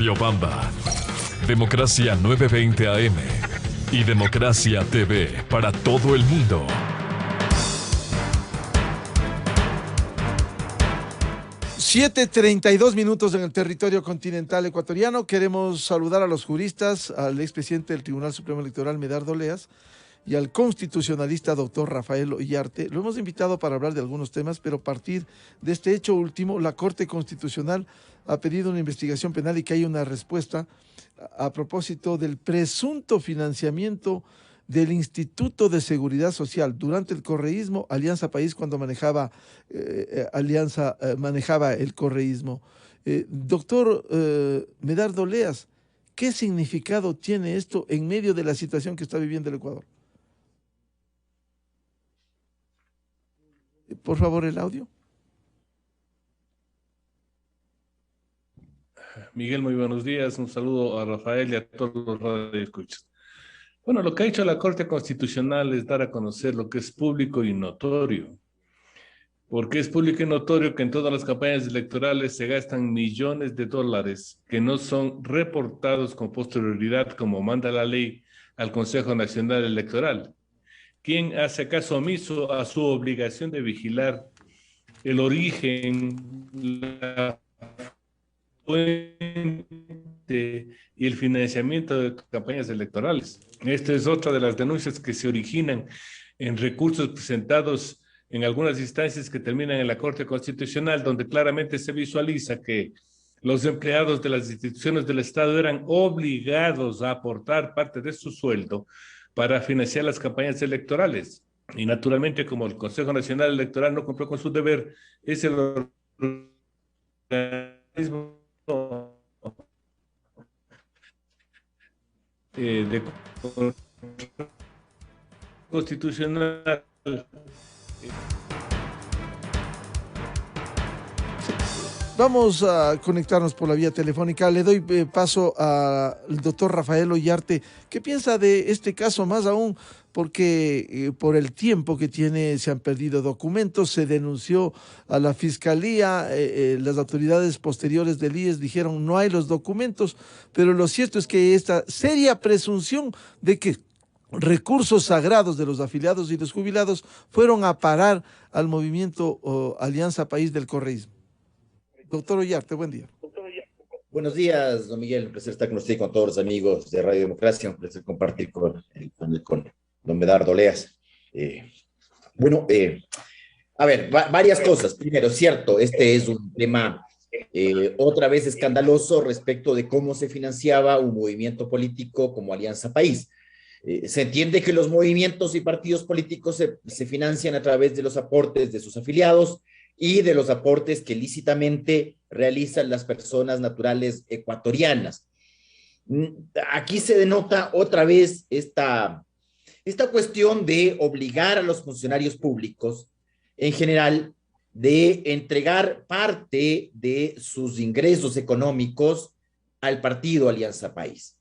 Riobamba, Democracia 920 AM y Democracia TV para todo el mundo. Siete 32 minutos en el territorio continental ecuatoriano. Queremos saludar a los juristas, al expresidente del Tribunal Supremo Electoral, Medardo Oleas, y al constitucionalista doctor Rafael Ollarte. Lo hemos invitado para hablar de algunos temas, pero a partir de este hecho último, la Corte Constitucional ha pedido una investigación penal y que haya una respuesta a propósito del presunto financiamiento del Instituto de Seguridad Social durante el correísmo, Alianza País cuando manejaba manejaba el correísmo. Doctor Medardo Oleas, ¿qué significado tiene esto en medio de la situación que está viviendo el Ecuador? Por favor, el audio. Miguel, muy buenos días. Un saludo a Rafael y a todos los radioescuchas. Bueno, lo que ha hecho la Corte Constitucional es dar a conocer lo que es público y notorio. Porque es público y notorio que en todas las campañas electorales se gastan millones de dólares que no son reportados con posterioridad, como manda la ley, al Consejo Nacional Electoral, quien hace caso omiso a su obligación de vigilar el origen, la fuente y el financiamiento de campañas electorales. Esta es otra de las denuncias que se originan en recursos presentados en algunas instancias que terminan en la Corte Constitucional, donde claramente se visualiza que los empleados de las instituciones del Estado eran obligados a aportar parte de su sueldo para financiar las campañas electorales. Y naturalmente, como el Consejo Nacional Electoral no cumplió con su deber, es el organismo de constitucional. Vamos a conectarnos por la vía telefónica. Le doy paso al doctor Rafael Ollarte. ¿Qué piensa de este caso? Más aún porque por el tiempo que tiene se han perdido documentos, se denunció a la Fiscalía, las autoridades posteriores del IES dijeron no hay los documentos, pero lo cierto es que esta seria presunción de que recursos sagrados de los afiliados y los jubilados fueron a parar al movimiento Alianza País del correísmo. Doctor Ollarte, buen día. Buenos días, don Miguel. Un placer estar con usted y con todos los amigos de Radio Democracia. Un placer compartir con don Medardo Oleas. A ver, varias cosas. Primero, cierto, este es un tema otra vez escandaloso respecto de cómo se financiaba un movimiento político como Alianza País. Se entiende que los movimientos y partidos políticos se financian a través de los aportes de sus afiliados y de los aportes que lícitamente realizan las personas naturales ecuatorianas. Aquí se denota otra vez esta cuestión de obligar a los funcionarios públicos, en general, de entregar parte de sus ingresos económicos al partido Alianza País.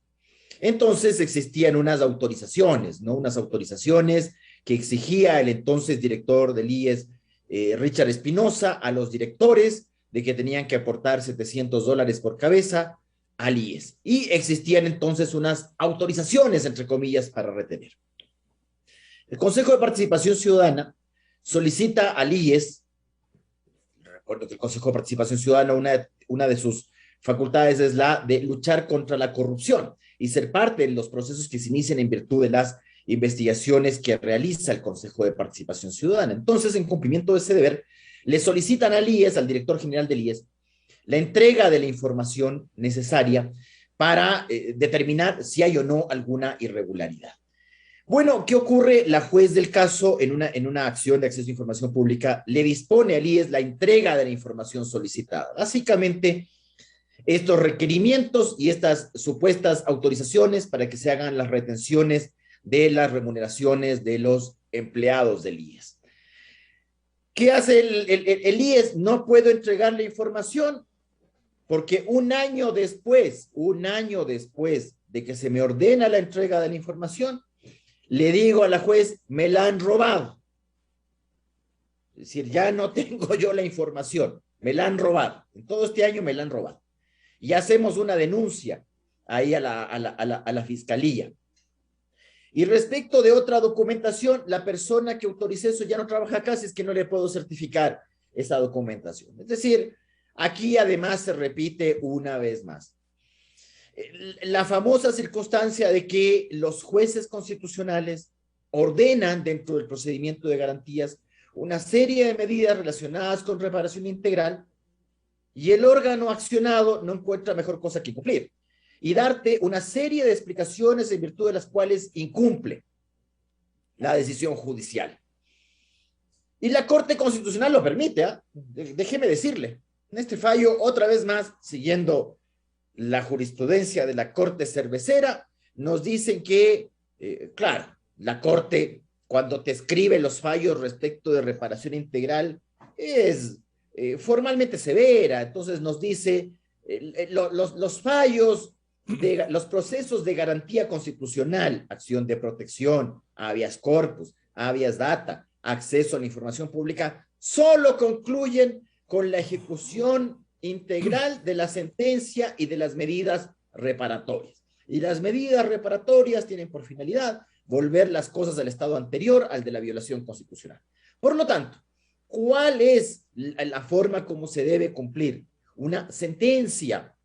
Entonces existían unas autorizaciones, ¿no? Unas autorizaciones que exigía el entonces director del IES, Richard Espinosa, a los directores de que tenían que aportar $700 por cabeza al IES. Y existían entonces unas autorizaciones, entre comillas, para retener. El Consejo de Participación Ciudadana solicita al IES, recuerdo que el Consejo de Participación Ciudadana, una de sus facultades es la de luchar contra la corrupción y ser parte de los procesos que se inician en virtud de las investigaciones que realiza el Consejo de Participación Ciudadana. Entonces, en cumplimiento de ese deber, le solicitan al IES, al director general del IES, la entrega de la información necesaria para determinar si hay o no alguna irregularidad. Bueno, ¿qué ocurre? La juez del caso, en una acción de acceso a información pública, le dispone al IES la entrega de la información solicitada. Básicamente, estos requerimientos y estas supuestas autorizaciones para que se hagan las retenciones de las remuneraciones de los empleados del IES. ¿Qué hace el IES? No puedo entregar la información porque un año después de que se me ordena la entrega de la información, le digo a la juez, me la han robado. Es decir, ya no tengo yo la información, me la han robado. En todo este año me la han robado. y hacemos una denuncia ahí a la fiscalía. Y respecto de otra documentación, la persona que autorice eso ya no trabaja acá, si es que no le puedo certificar esa documentación. Es decir, aquí además se repite una vez más la famosa circunstancia de que los jueces constitucionales ordenan dentro del procedimiento de garantías una serie de medidas relacionadas con reparación integral y el órgano accionado no encuentra mejor cosa que cumplir y darte una serie de explicaciones en virtud de las cuales incumple la decisión judicial. Y la Corte Constitucional lo permite, ¿eh? Déjeme decirle, en este fallo, otra vez más, siguiendo la jurisprudencia de la Corte Cervecera, nos dicen que, claro, la Corte, cuando te escribe los fallos respecto de reparación integral, es formalmente severa. Entonces nos dice los fallos, los procesos de garantía constitucional, acción de protección, habeas corpus, habeas data, acceso a la información pública, solo concluyen con la ejecución integral de la sentencia y de las medidas reparatorias. Y las medidas reparatorias tienen por finalidad volver las cosas al estado anterior al de la violación constitucional. Por lo tanto, ¿cuál es la forma como se debe cumplir una sentencia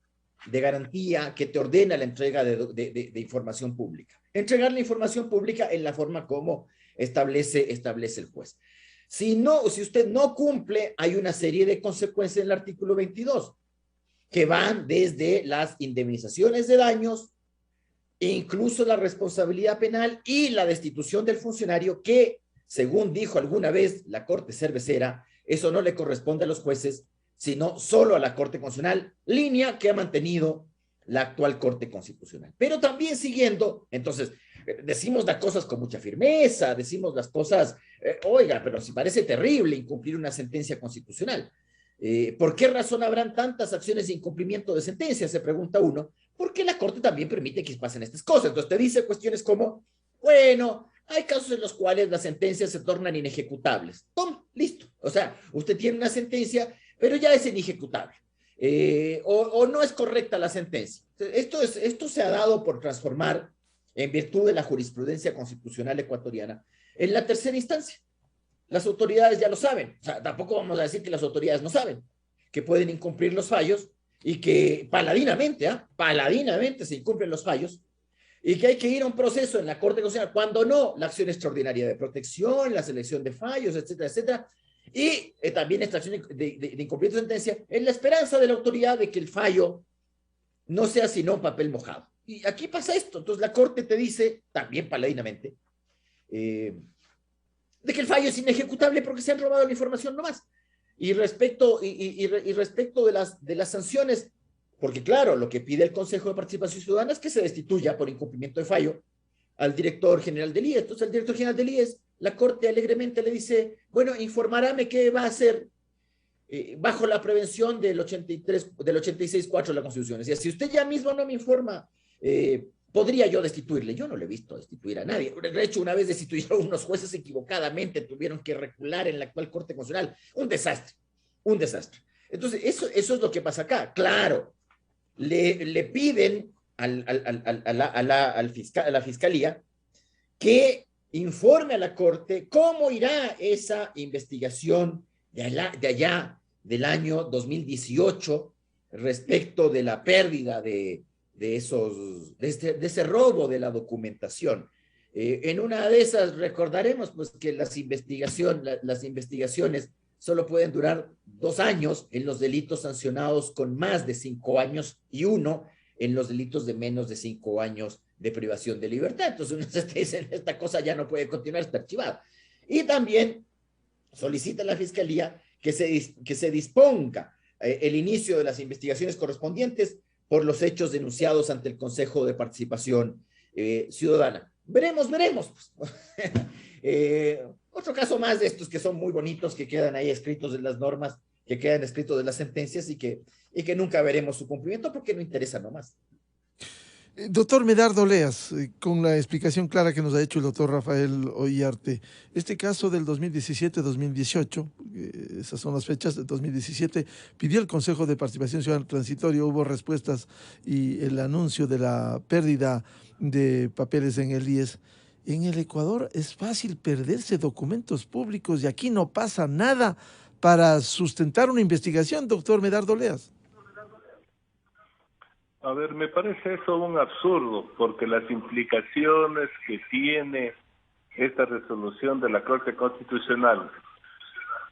de garantía que te ordena la entrega de información pública? Entregar la información pública en la forma como establece el juez. Si usted no cumple, hay una serie de consecuencias en el artículo 22 que van desde las indemnizaciones de daños, incluso la responsabilidad penal y la destitución del funcionario que, según dijo alguna vez la Corte Cervecera, eso no le corresponde a los jueces, sino solo a la Corte Constitucional, línea que ha mantenido la actual Corte Constitucional. Pero también siguiendo, entonces, decimos las cosas con mucha firmeza, decimos las cosas, oiga, pero si parece terrible incumplir una sentencia constitucional. ¿Por qué razón habrán tantas acciones de incumplimiento de sentencias? Se pregunta uno. Porque la Corte también permite que pasen estas cosas. Entonces te dice cuestiones como, bueno, hay casos en los cuales las sentencias se tornan inejecutables. ¡Tom! Listo. O sea, usted tiene una sentencia, pero ya es inejecutable. O no es correcta la sentencia. Esto se ha dado por transformar, en virtud de la jurisprudencia constitucional ecuatoriana, en la tercera instancia. Las autoridades ya lo saben. O sea, tampoco vamos a decir que las autoridades no saben, que pueden incumplir los fallos y que paladinamente se incumplen los fallos y que hay que ir a un proceso en la Corte Constitucional, cuando no, la acción extraordinaria de protección, la selección de fallos, etcétera, etcétera, y también esta acción de incumplimiento de sentencia en la esperanza de la autoridad de que el fallo no sea sino papel mojado. Y aquí pasa esto. Entonces la Corte te dice, también paladinamente, de que el fallo es inejecutable porque se han robado la información nomás. Y respecto de las sanciones, porque claro, lo que pide el Consejo de Participación Ciudadana es que se destituya por incumplimiento de fallo al director general del IES. Entonces, al director general del IES, la Corte alegremente le dice, bueno, informaráme qué va a hacer bajo la prevención del 86.4 de la Constitución. Es decir, si usted ya mismo no me informa, podría yo destituirle. Yo no le he visto destituir a nadie. De hecho, una vez destituyeron a unos jueces equivocadamente, tuvieron que recular en la actual Corte Constitucional. Un desastre, un desastre. Entonces, eso es lo que pasa acá. Claro, le piden a la Fiscalía que informe a la Corte cómo irá esa investigación de allá del año 2018 respecto de la pérdida de ese robo de la documentación. En una de esas recordaremos pues, que las investigaciones solo pueden durar 2 años en los delitos sancionados con más de 5 años y 1 en los delitos de menos de 5 años de privación de libertad. Entonces uno se dice, esta cosa ya no puede continuar, está archivada. Y también solicita a la Fiscalía que se disponga el inicio de las investigaciones correspondientes por los hechos denunciados ante el Consejo de Participación Ciudadana. Veremos. Otro caso más de estos que son muy bonitos, que quedan ahí escritos en las normas, que quedan escritos en las sentencias y que nunca veremos su cumplimiento porque no interesa nomás. Doctor Medardo Leas, con la explicación clara que nos ha hecho el doctor Rafael Ollarte, este caso del 2017-2018, esas son las fechas de 2017, pidió el Consejo de Participación Ciudadana Transitorio, hubo respuestas y el anuncio de la pérdida de papeles en el IES. En el Ecuador es fácil perderse documentos públicos y aquí no pasa nada para sustentar una investigación, doctor Medardo Leas. A ver, me parece eso un absurdo, porque las implicaciones que tiene esta resolución de la Corte Constitucional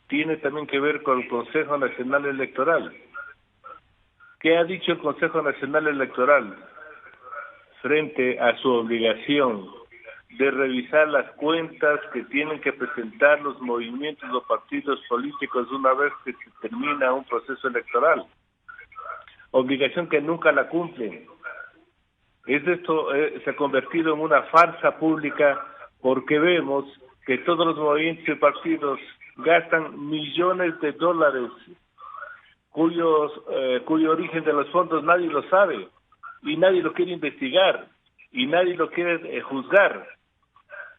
tiene también que ver con el Consejo Nacional Electoral. ¿Qué ha dicho el Consejo Nacional Electoral frente a su obligación de revisar las cuentas que tienen que presentar los movimientos o partidos políticos una vez que se termina un proceso electoral? Obligación que nunca la cumplen. Esto se ha convertido en una farsa pública porque vemos que todos los movimientos y partidos gastan millones de dólares cuyo origen de los fondos nadie lo sabe y nadie lo quiere investigar y nadie lo quiere juzgar.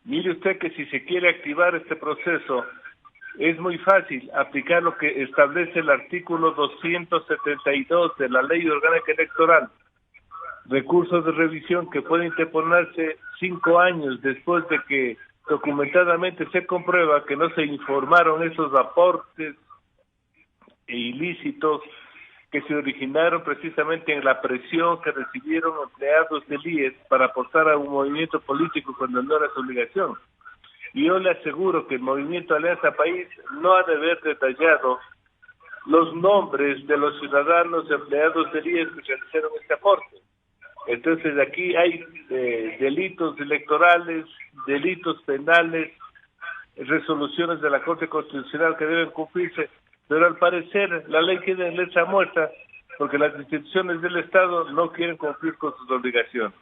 Mire usted que si se quiere activar este proceso, es muy fácil aplicar lo que establece el artículo 272 de la Ley Orgánica Electoral. Recursos de revisión que pueden interponerse 5 años después de que documentadamente se comprueba que no se informaron esos aportes ilícitos que se originaron precisamente en la presión que recibieron empleados del IES para aportar a un movimiento político cuando no era su obligación. Y yo le aseguro que el Movimiento Alianza País no ha de haber detallado los nombres de los ciudadanos empleados del IES que realizaron este aporte. Entonces aquí hay delitos electorales, delitos penales, resoluciones de la Corte Constitucional que deben cumplirse, pero al parecer la ley queda en letra muerta porque las instituciones del Estado no quieren cumplir con sus obligaciones.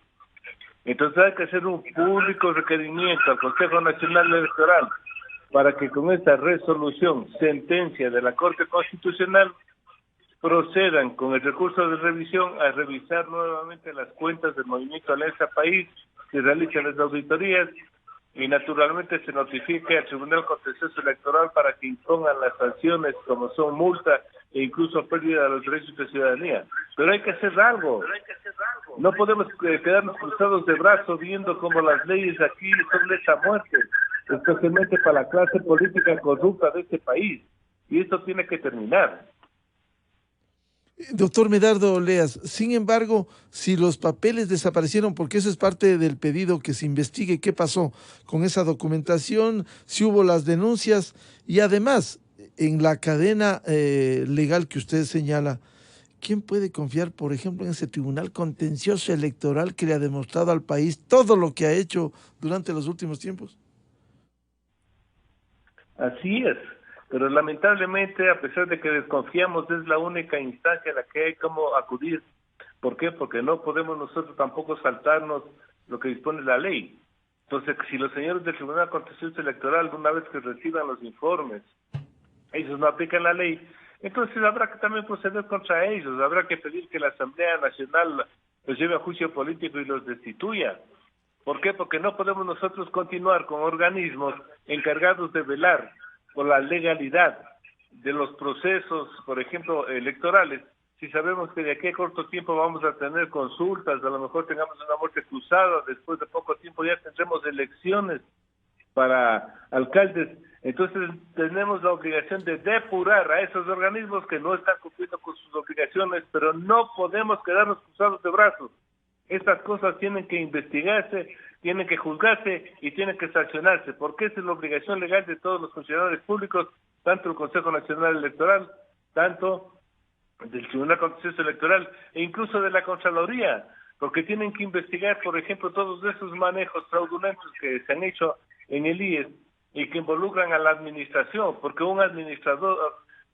Entonces hay que hacer un público requerimiento al Consejo Nacional Electoral para que con esta resolución, sentencia de la Corte Constitucional, procedan con el recurso de revisión a revisar nuevamente las cuentas del Movimiento Alianza País, se realizan las auditorías y naturalmente se notifique al Tribunal Contencioso Electoral para que impongan las sanciones como son multa e incluso pérdida de los derechos de ciudadanía. Pero hay que hacer algo. No podemos quedarnos cruzados de brazos viendo cómo las leyes aquí son letra muerte, especialmente para la clase política corrupta de este país. Y esto tiene que terminar. Doctor Medardo Leas, sin embargo, si los papeles desaparecieron, porque eso es parte del pedido que se investigue qué pasó con esa documentación, si hubo las denuncias y además en la cadena legal que usted señala, ¿quién puede confiar, por ejemplo, en ese Tribunal Contencioso Electoral que le ha demostrado al país todo lo que ha hecho durante los últimos tiempos? Así es. Pero lamentablemente, a pesar de que desconfiamos, es la única instancia a la que hay como acudir. ¿Por qué? Porque no podemos nosotros tampoco saltarnos lo que dispone la ley. Entonces, si los señores del Tribunal Contencioso Electoral, una vez que reciban los informes, ellos no aplican la ley, entonces habrá que también proceder contra ellos. Habrá que pedir que la Asamblea Nacional los lleve a juicio político y los destituya. ¿Por qué? Porque no podemos nosotros continuar con organismos encargados de velar por la legalidad de los procesos, por ejemplo, electorales, si sabemos que de aquí a corto tiempo vamos a tener consultas, a lo mejor tengamos una muerte cruzada, después de poco tiempo ya tendremos elecciones para alcaldes, entonces tenemos la obligación de depurar a esos organismos que no están cumpliendo con sus obligaciones, pero no podemos quedarnos cruzados de brazos. Estas cosas tienen que investigarse, tienen que juzgarse y tienen que sancionarse, porque esa es la obligación legal de todos los funcionarios públicos, tanto el Consejo Nacional Electoral, tanto del Tribunal Contencioso Electoral e incluso de la Contraloría, porque tienen que investigar, por ejemplo, todos esos manejos fraudulentos que se han hecho en el IES y que involucran a la administración, porque un administrador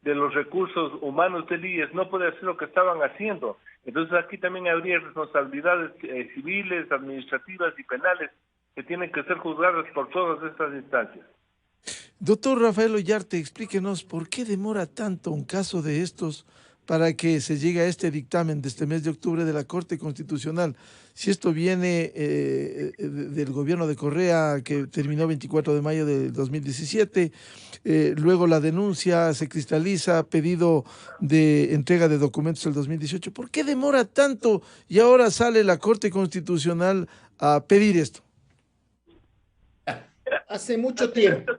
de los recursos humanos del IES no puede hacer lo que estaban haciendo. Entonces aquí también habría responsabilidades civiles, administrativas y penales que tienen que ser juzgadas por todas estas instancias. Doctor Rafael Ollarte, explíquenos por qué demora tanto un caso de estos para que se llegue a este dictamen de este mes de octubre de la Corte Constitucional. Si esto viene del gobierno de Correa, que terminó 24 de mayo de 2017, luego la denuncia se cristaliza, pedido de entrega de documentos del 2018. ¿Por qué demora tanto y ahora sale la Corte Constitucional a pedir esto? Hace mucho tiempo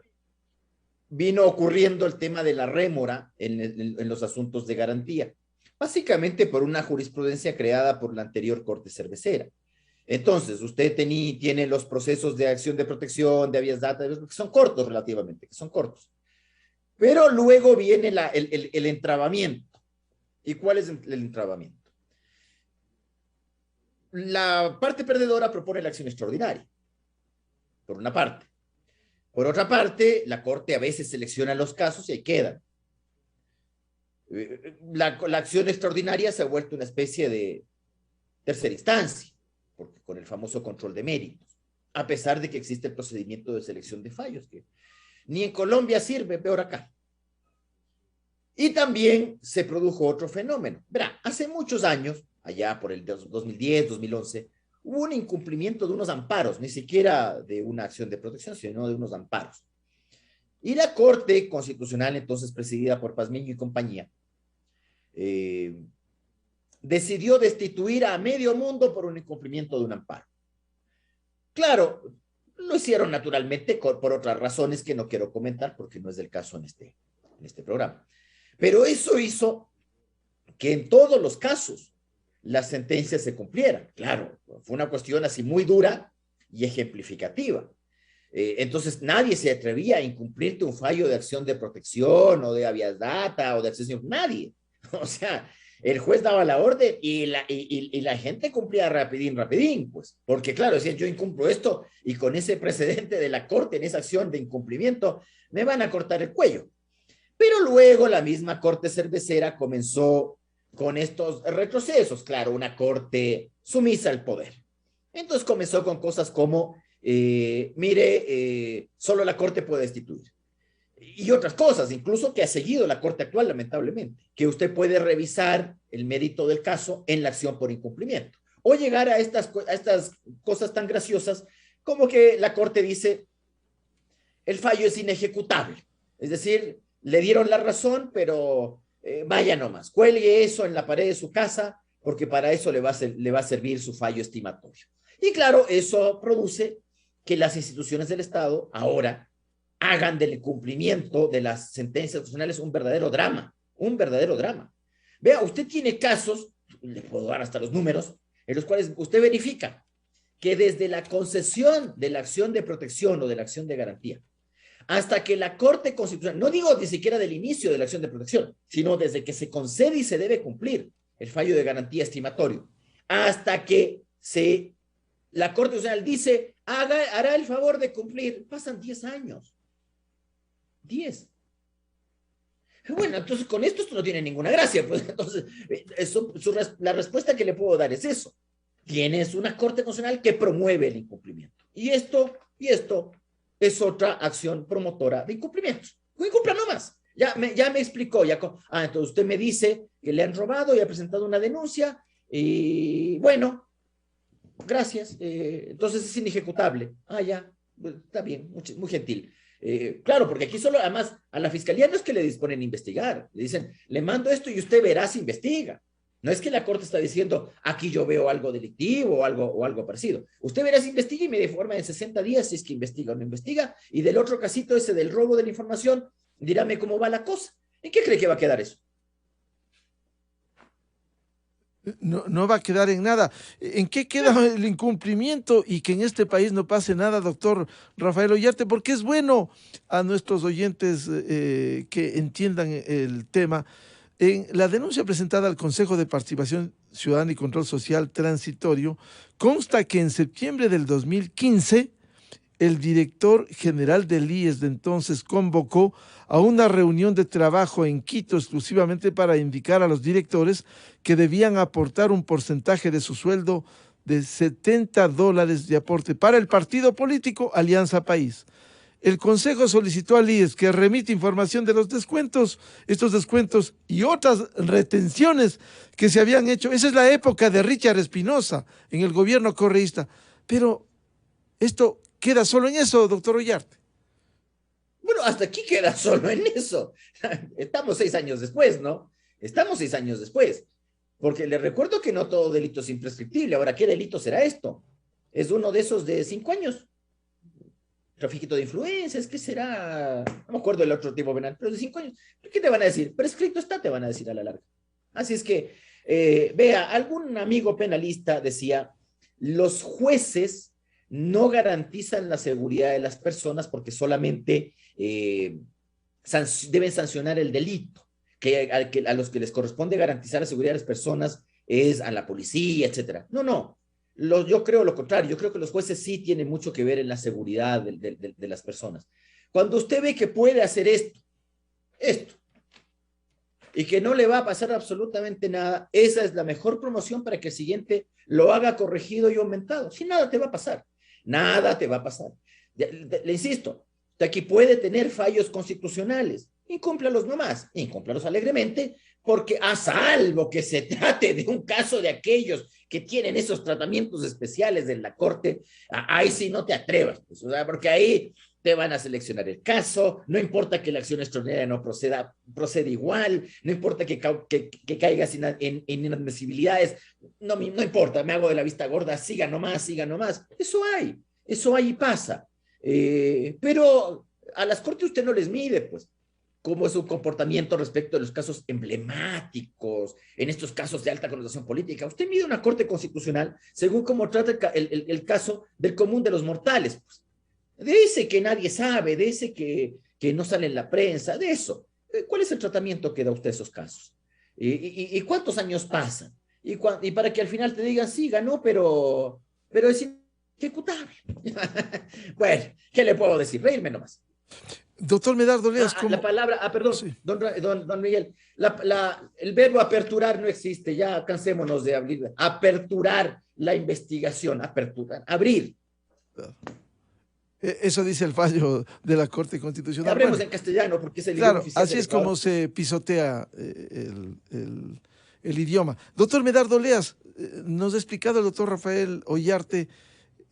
vino ocurriendo el tema de la rémora en los asuntos de garantía, básicamente por una jurisprudencia creada por la anterior Corte Cervecera. Entonces, usted tiene los procesos de acción de protección, de habeas data, que son cortos relativamente, que son cortos. Pero luego viene el entrabamiento. ¿Y cuál es el entrabamiento? La parte perdedora propone la acción extraordinaria, por una parte. Por otra parte, la Corte a veces selecciona los casos y ahí quedan. La acción extraordinaria se ha vuelto una especie de tercera instancia, porque con el famoso control de méritos, a pesar de que existe el procedimiento de selección de fallos, que ni en Colombia sirve, peor acá. Y también se produjo otro fenómeno. Verá, hace muchos años, allá por el 2010, 2011, hubo un incumplimiento de unos amparos, ni siquiera de una acción de protección, sino de unos amparos. Y la Corte Constitucional, entonces presidida por Pazmiño y compañía, decidió destituir a medio mundo por un incumplimiento de un amparo. Claro, lo hicieron naturalmente por otras razones que no quiero comentar porque no es el caso en este programa. Pero eso hizo que en todos los casos las sentencias se cumplieran. Claro, fue una cuestión así muy dura y ejemplificativa. Entonces nadie se atrevía a incumplirte un fallo de acción de protección o de habeas data o de acceso. Nadie. O sea, el juez daba la orden y la gente cumplía rapidín, pues. Porque claro, decían, yo incumplo esto y con ese precedente de la Corte en esa acción de incumplimiento me van a cortar el cuello. Pero luego la misma Corte Cervecera comenzó con estos retrocesos, claro, una corte sumisa al poder. Entonces comenzó con cosas como, solo la corte puede destituir. Y otras cosas, incluso que ha seguido la corte actual, lamentablemente, que usted puede revisar el mérito del caso en la acción por incumplimiento. O llegar a estas cosas tan graciosas como que la corte dice, el fallo es inejecutable. Es decir, le dieron la razón, pero vaya nomás, cuelgue eso en la pared de su casa, porque para eso le va a servir su fallo estimatorio. Y claro, eso produce que las instituciones del Estado ahora hagan del cumplimiento de las sentencias constitucionales un verdadero drama, un verdadero drama. Vea, usted tiene casos, le puedo dar hasta los números, en los cuales usted verifica que desde la concesión de la acción de protección o de la acción de garantía, hasta que la Corte Constitucional, no digo ni siquiera del inicio de la acción de protección, sino desde que se concede y se debe cumplir el fallo de garantía estimatorio, hasta que la Corte Constitucional dice, hará el favor de cumplir, pasan 10 años. 10. Bueno, entonces con esto no tiene ninguna gracia, pues entonces la respuesta que le puedo dar es eso. Tienes una Corte Constitucional que promueve el incumplimiento. Y esto es otra acción promotora de incumplimientos. No incumpla nomás. Ya me explicó. Entonces usted me dice que le han robado y ha presentado una denuncia y bueno, gracias. Entonces es inejecutable. Ya, está bien, muy gentil. Claro, porque aquí solo, además, a la fiscalía no es que le disponen a investigar. Le dicen, le mando esto y usted verá si investiga. No es que la Corte está diciendo, aquí yo veo algo delictivo o algo parecido. Usted verá si investiga y me informa en 60 días si es que investiga o no investiga. Y del otro casito ese del robo de la información, dígame cómo va la cosa. ¿En qué cree que va a quedar eso? No va a quedar en nada. ¿En qué queda el incumplimiento y que en este país no pase nada, doctor Rafael Ollarte? Porque es bueno a nuestros oyentes que entiendan el tema. En la denuncia presentada al Consejo de Participación Ciudadana y Control Social Transitorio, consta que en septiembre del 2015, el director general del IES de entonces convocó a una reunión de trabajo en Quito exclusivamente para indicar a los directores que debían aportar un porcentaje de su sueldo de $70 de aporte para el partido político Alianza País. el Consejo solicitó al IES que remite información de los descuentos, estos descuentos y otras retenciones que se habían hecho. Esa es la época de Richard Espinosa en el gobierno correísta. Pero esto queda solo en eso, doctor Ollarte. Bueno, hasta aquí queda solo en eso. Estamos 6 años después, ¿no? Estamos 6 años después. Porque le recuerdo que no todo delito es imprescriptible. Ahora, ¿qué delito será esto? Es uno de esos de 5 años. Trafiquito de influencias, ¿qué será? No me acuerdo del otro tipo penal, pero de 5 años. ¿Qué te van a decir? Prescrito está, te van a decir a la larga. Así es que, vea, algún amigo penalista decía, los jueces no garantizan la seguridad de las personas porque solamente deben sancionar el delito, a los que les corresponde garantizar la seguridad de las personas es a la policía, etcétera. No. Yo creo lo contrario, yo creo que los jueces sí tienen mucho que ver en la seguridad de las personas. Cuando usted ve que puede hacer esto, y que no le va a pasar absolutamente nada, esa es la mejor promoción para que el siguiente lo haga corregido y aumentado. Si nada te va a pasar, nada te va a pasar. Le insisto, usted aquí puede tener fallos constitucionales, incúmplalos nomás, incúmplalos alegremente, porque a salvo que se trate de un caso de aquellos que tienen esos tratamientos especiales de la Corte, ahí sí no te atrevas, pues, o sea, porque ahí te van a seleccionar el caso, no importa que la acción extraordinaria no proceda igual, no importa que caigas en inadmisibilidades, no importa, me hago de la vista gorda, siga nomás, eso hay y pasa. Pero a las Cortes usted no les mide, pues, cómo es su comportamiento respecto de los casos emblemáticos, en estos casos de alta connotación política. Usted mide una Corte Constitucional según cómo trata el caso del común de los mortales, pues. De ese que nadie sabe, de ese que no sale en la prensa, de eso. ¿Cuál es el tratamiento que da usted a esos casos? ¿Y cuántos años pasan? Y para que al final te digan, sí, ganó, pero es ejecutable. Bueno, ¿qué le puedo decir? Reírme nomás. Doctor Medardo Leas, ¿cómo? La palabra, perdón, sí. Don Miguel, el verbo aperturar no existe, ya cansémonos de abrir. Aperturar la investigación, aperturar, abrir. Eso dice el fallo de la Corte Constitucional. Hablemos en castellano porque es el idioma oficial. Así es como se pisotea el idioma. Doctor Medardo Leas, nos ha explicado el doctor Rafael Ollarte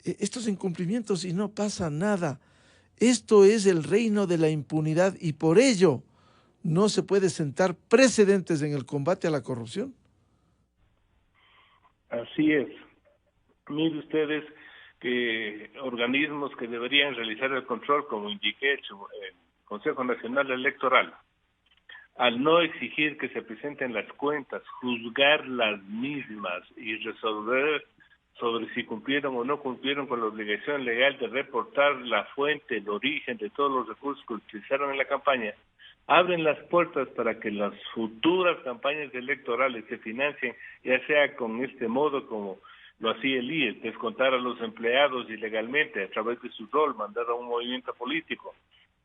estos incumplimientos y no pasa nada. Esto es el reino de la impunidad y por ello no se puede sentar precedentes en el combate a la corrupción. Así es. Miren ustedes que organismos que deberían realizar el control, como indiqué, el Consejo Nacional Electoral, al no exigir que se presenten las cuentas, juzgar las mismas y resolver sobre si cumplieron o no cumplieron con la obligación legal de reportar la fuente, el origen de todos los recursos que utilizaron en la campaña, abren las puertas para que las futuras campañas electorales se financien, ya sea con este modo como lo hacía el IES, descontar a los empleados ilegalmente a través de su rol, mandar a un movimiento político,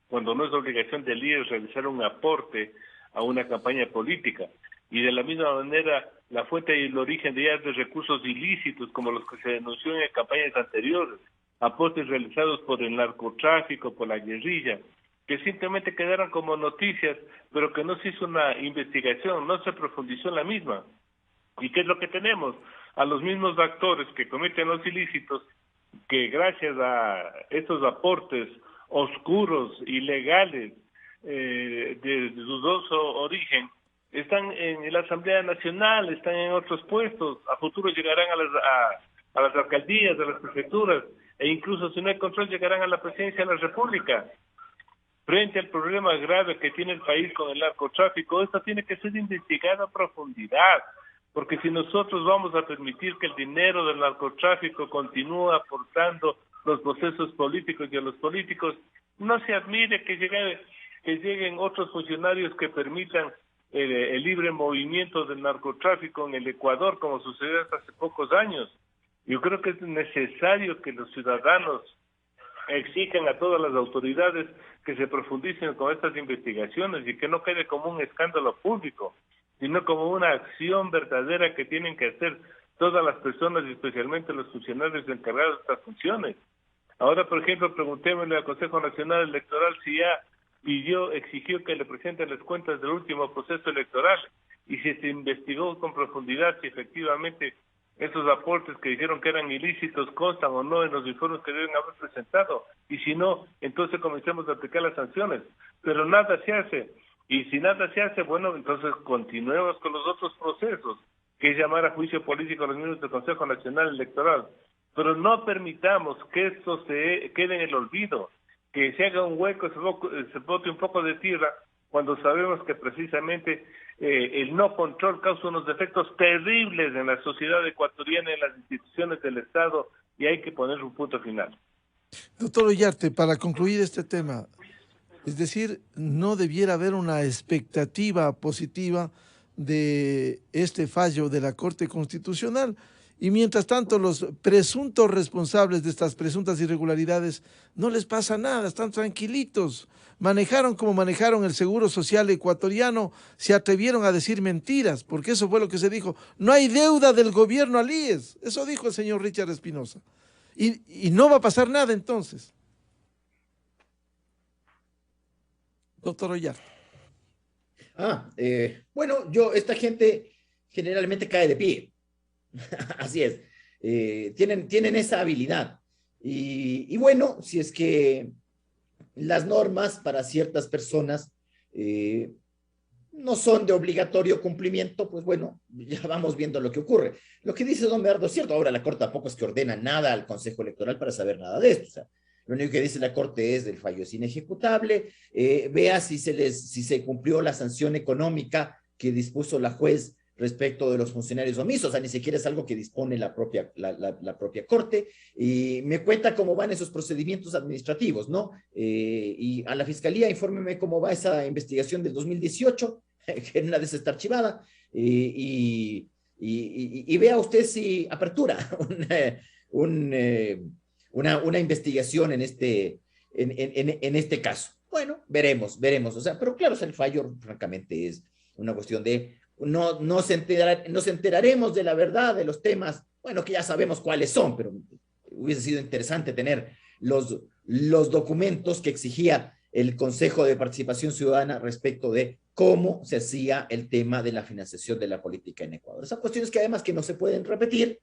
cuando no es obligación del IES realizar un aporte a una campaña política. Y de la misma manera, la fuente y el origen de recursos ilícitos, como los que se denunció en campañas anteriores, aportes realizados por el narcotráfico, por la guerrilla, que simplemente quedaron como noticias, pero que no se hizo una investigación, no se profundizó en la misma. ¿Y qué es lo que tenemos? A los mismos actores que cometen los ilícitos, que gracias a estos aportes oscuros, ilegales, de dudoso origen, están en la Asamblea Nacional, están en otros puestos, a futuro llegarán a las alcaldías, a las prefecturas, e incluso si no hay control llegarán a la presidencia de la República. Frente al problema grave que tiene el país con el narcotráfico, esto tiene que ser investigado a profundidad, porque si nosotros vamos a permitir que el dinero del narcotráfico continúe aportando los procesos políticos y a los políticos, no se admire que lleguen otros funcionarios que permitan el libre movimiento del narcotráfico en el Ecuador, como sucedió hasta hace pocos años. Yo creo que es necesario que los ciudadanos exijan a todas las autoridades que se profundicen con estas investigaciones y que no quede como un escándalo público, sino como una acción verdadera que tienen que hacer todas las personas y especialmente los funcionarios encargados de estas funciones. Ahora, por ejemplo, preguntémosle al Consejo Nacional Electoral si ya exigió que le presenten las cuentas del último proceso electoral y si se investigó con profundidad si efectivamente esos aportes que dijeron que eran ilícitos constan o no en los informes que deben haber presentado, y si no, entonces comencemos a aplicar las sanciones, pero nada se hace, y si nada se hace, bueno, entonces continuemos con los otros procesos, que es llamar a juicio político a los miembros del Consejo Nacional Electoral, pero no permitamos que esto se quede en el olvido, que se haga un hueco, se bote un poco de tierra, cuando sabemos que precisamente el no control causa unos efectos terribles en la sociedad ecuatoriana, en las instituciones del Estado, y hay que poner un punto final. Doctor Ollarte, para concluir este tema, es decir, no debiera haber una expectativa positiva de este fallo de la Corte Constitucional, y mientras tanto los presuntos responsables de estas presuntas irregularidades no les pasa nada, están tranquilitos. Manejaron como manejaron el Seguro Social ecuatoriano, se atrevieron a decir mentiras, porque eso fue lo que se dijo. No hay deuda del gobierno al IES, eso dijo el señor Richard Espinosa. Y no va a pasar nada entonces. Doctor Ollarte. Bueno, esta gente generalmente cae de pie. Así es. Tienen esa habilidad. Y bueno, si es que las normas para ciertas personas no son de obligatorio cumplimiento, pues bueno, ya vamos viendo lo que ocurre. Lo que dice don Bernardo es cierto. Ahora la Corte tampoco es que ordena nada al Consejo Electoral para saber nada de esto. O sea, lo único que dice la Corte es del fallo es inejecutable, vea si se cumplió la sanción económica que dispuso la juez respecto de los funcionarios omisos. O sea, ni siquiera es algo que dispone la propia Corte, y me cuenta cómo van esos procedimientos administrativos, ¿no? Y a la Fiscalía, infórmeme cómo va esa investigación del 2018, que en una vez está archivada, y vea usted si apertura una investigación en este caso. Bueno, veremos. O sea, pero claro, o sea, el fallo, francamente, es una cuestión de nos enteraremos de la verdad de los temas, bueno, que ya sabemos cuáles son, pero hubiese sido interesante tener los documentos que exigía el Consejo de Participación Ciudadana respecto de cómo se hacía el tema de la financiación de la política en Ecuador. Esas cuestiones que además que no se pueden repetir,